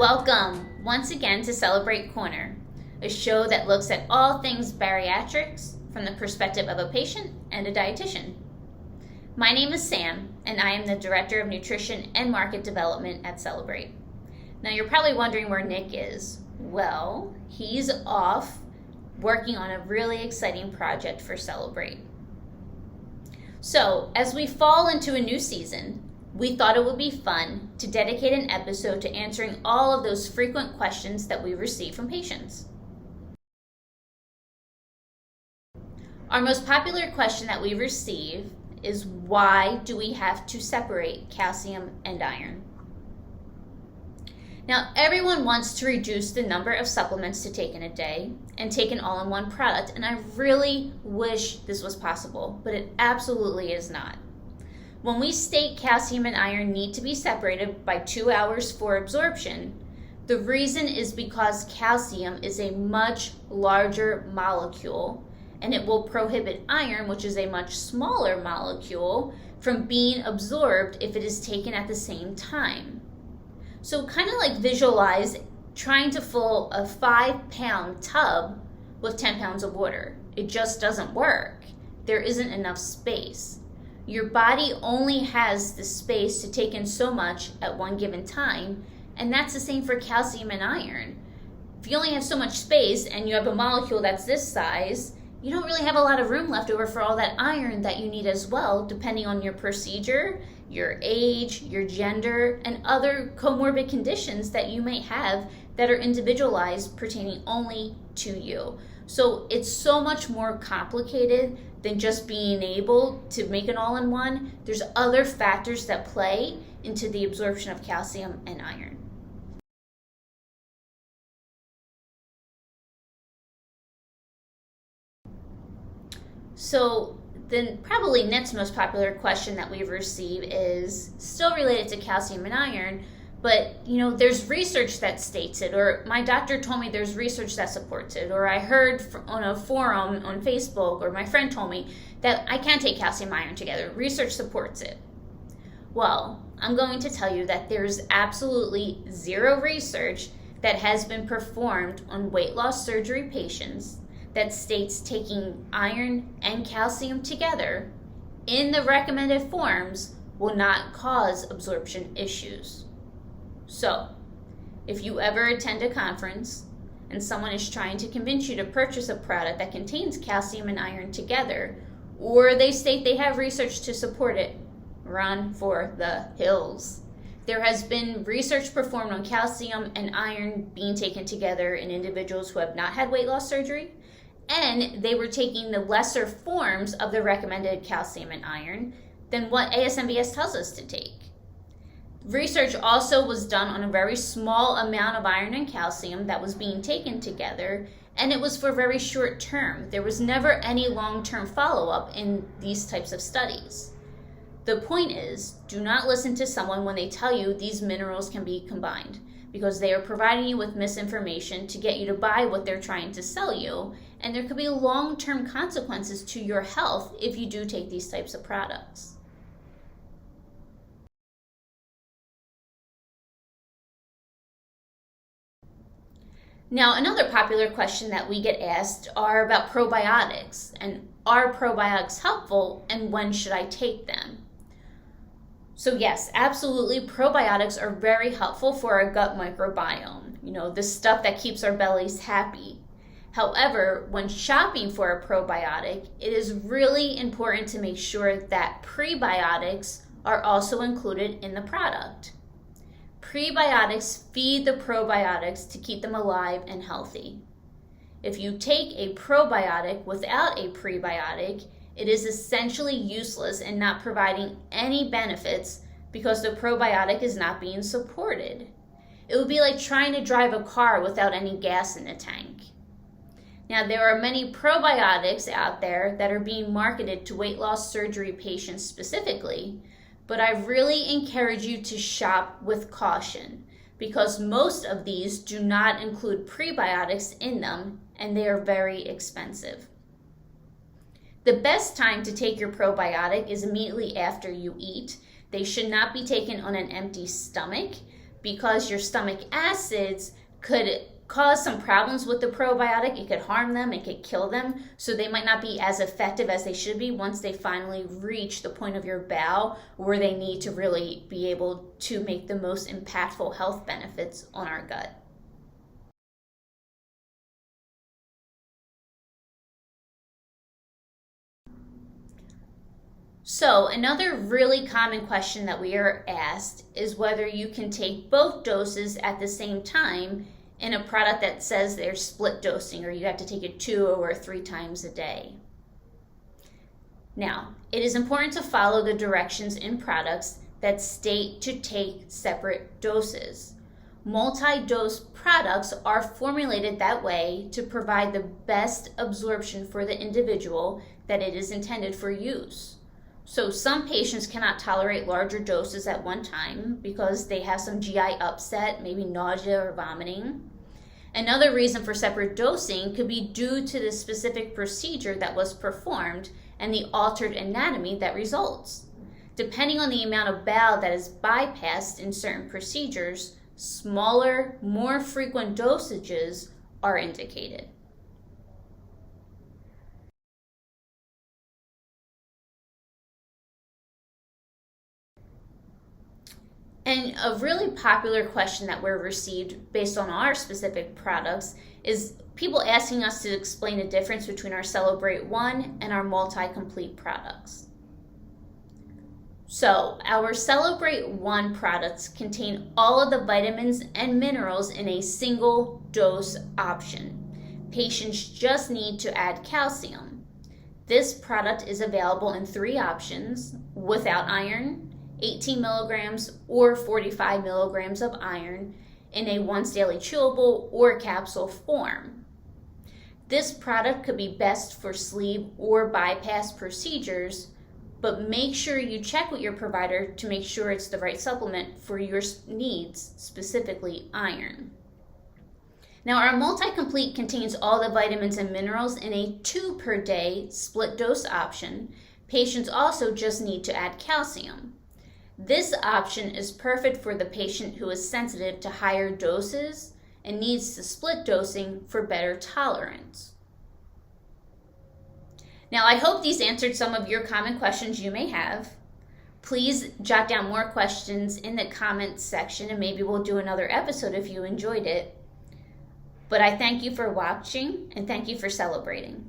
Welcome once again to Celebrate Corner, a show that looks at all things bariatrics from the perspective of a patient and a dietitian. My name is Sam, and I am the Director of Nutrition and Market Development at Celebrate. Now you're probably wondering where Nick is. Well, he's off working on a really exciting project for Celebrate. So, as we fall into a new season, we thought it would be fun to dedicate an episode to answering all of those frequent questions that we receive from patients. Our most popular question that we receive is, why do we have to separate calcium and iron? Now, everyone wants to reduce the number of supplements to take in a day and take an all-in-one product, and I really wish this was possible, but it absolutely is not. When we state calcium and iron need to be separated by 2 hours for absorption, the reason is because calcium is a much larger molecule, and it will prohibit iron, which is a much smaller molecule, from being absorbed if it is taken at the same time. So kind of like visualize trying to fill a 5-pound tub with 10 pounds of water. It just doesn't work. There isn't enough space. Your body only has the space to take in so much at one given time, and that's the same for calcium and iron. If you only have so much space and you have a molecule that's this size, you don't really have a lot of room left over for all that iron that you need as well, depending on your procedure, your age, your gender, and other comorbid conditions that you may have that are individualized pertaining only to you. So it's so much more complicated than just being able to make an all-in-one. There's other factors that play into the absorption of calcium and iron. So then probably next most popular question that we've received is still related to calcium and iron, but there's research that states it, or my doctor told me there's research that supports it, or I heard on a forum on Facebook, or my friend told me that I can't take calcium and iron together. Research supports it. Well, I'm going to tell you that there's absolutely zero research that has been performed on weight loss surgery patients that states taking iron and calcium together in the recommended forms will not cause absorption issues. So, if you ever attend a conference and someone is trying to convince you to purchase a product that contains calcium and iron together, or they state they have research to support it, run for the hills. There has been research performed on calcium and iron being taken together in individuals who have not had weight loss surgery, and they were taking the lesser forms of the recommended calcium and iron than what ASMBS tells us to take. Research also was done on a very small amount of iron and calcium that was being taken together, and it was for very short term. There was never any long-term follow-up in these types of studies. The point is, do not listen to someone when they tell you these minerals can be combined, because they are providing you with misinformation to get you to buy what they're trying to sell you, and there could be long-term consequences to your health if you do take these types of products. Now, another popular question that we get asked are about probiotics, and are probiotics helpful, and when should I take them? So yes, absolutely, probiotics are very helpful for our gut microbiome, the stuff that keeps our bellies happy. However, when shopping for a probiotic, it is really important to make sure that prebiotics are also included in the product. Prebiotics feed the probiotics to keep them alive and healthy. If you take a probiotic without a prebiotic, it is essentially useless and not providing any benefits because the probiotic is not being supported. It would be like trying to drive a car without any gas in the tank. Now, there are many probiotics out there that are being marketed to weight loss surgery patients specifically, but I really encourage you to shop with caution because most of these do not include prebiotics in them and they are very expensive. The best time to take your probiotic is immediately after you eat. They should not be taken on an empty stomach because your stomach acids could cause some problems with the probiotic. It could harm them, it could kill them, so they might not be as effective as they should be once they finally reach the point of your bowel where they need to really be able to make the most impactful health benefits on our gut. So another really common question that we are asked is whether you can take both doses at the same time in a product that says they're split dosing, or you have to take it 2 or 3 times a day. Now, it is important to follow the directions in products that state to take separate doses. Multi-dose products are formulated that way to provide the best absorption for the individual that it is intended for use. So some patients cannot tolerate larger doses at one time because they have some GI upset, maybe nausea or vomiting. Another reason for separate dosing could be due to the specific procedure that was performed and the altered anatomy that results. Depending on the amount of bowel that is bypassed in certain procedures, smaller, more frequent dosages are indicated. And a really popular question that we're received based on our specific products is people asking us to explain the difference between our Celebrate One and our MultiComplete products. So our Celebrate One products contain all of the vitamins and minerals in a single dose option. Patients just need to add calcium. This product is available in 3 options: without iron, 18 milligrams or 45 milligrams of iron in a once daily chewable or capsule form. This product could be best for sleeve or bypass procedures, but make sure you check with your provider to make sure it's the right supplement for your needs, specifically iron. Now, our MultiComplete contains all the vitamins and minerals in a 2 per day split dose option. Patients also just need to add calcium. This option is perfect for the patient who is sensitive to higher doses and needs to split dosing for better tolerance. Now, I hope these answered some of your common questions you may have. Please jot down more questions in the comments section, and maybe we'll do another episode if you enjoyed it. But I thank you for watching, and thank you for celebrating.